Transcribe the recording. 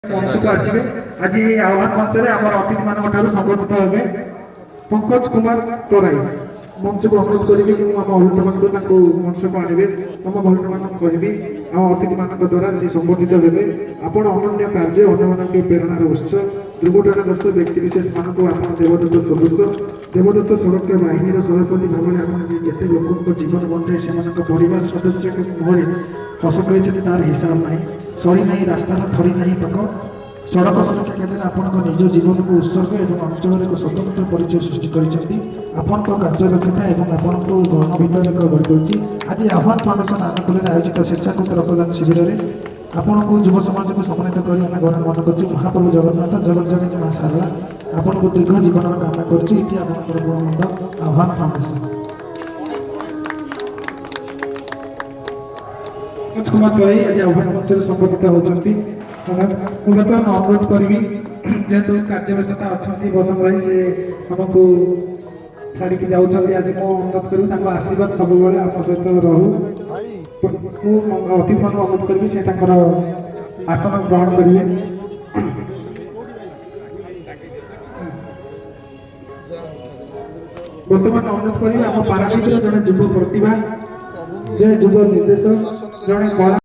मंच को आसवे आज आह्वान मंच में आम अतिथि मान संबोधित हे पंकज कुमार तराई मंच को अनुरोध करी आम अभिभावक को मंच को आने आम अभिभावक कहबी आम अतिथि मान द्वारा से संबोधित हे आपण अनन्य कार्य अन्य प्रेरणार उत्स दुर्घटनाग्रस्त व्यक्तिशेष मान को आप देवदत्त सदस्य देवदत्त सुरक्षा बाहिनी सभापति भाव में आपत लोक जीवन बचाई से परिवार सदस्य मुहर हस रही तार हिसाब ना सरी ना रास्तार थरी ना पाक सड़क सुरक्षा क्षेत्र में आपण निज जीवन को उत्सर्ग और अंचल एक स्वतंत्र परिचय सृष्टि आपण कार्यदक्षता और आपण गण भर एक गढ़ कर आज आह्वान फाउंडेशन आनुकूल आयोजित स्वेच्छाकृत रक्तदान शिविर में आपण को युव समाज को सम्मानित कर गौरव मन कर महाप्रभु जगन्नाथ जगत जननी माँ सारला आपण को दीर्घ जीवन कामना कर गुणमंद आह्वान फाउंडेशन पंकज कुमार तराई आज आह्वान मंच संबोधित होती बर्तमान अनुरोध करी जेहेतु कार्य व्यस्तता अच्छा बसंत भाई से आमको छाड़ी जाऊँ आज मो अनुरोध करी आशीर्वाद सब आम सहित रहू अतिथि मान अनुरोध करी से आसन ग्रहण करेंगे बर्तमान अनुरोध करी आम पारादीप जड़े युव प्रतिभा जड़े युव निर्देशक जड़े कला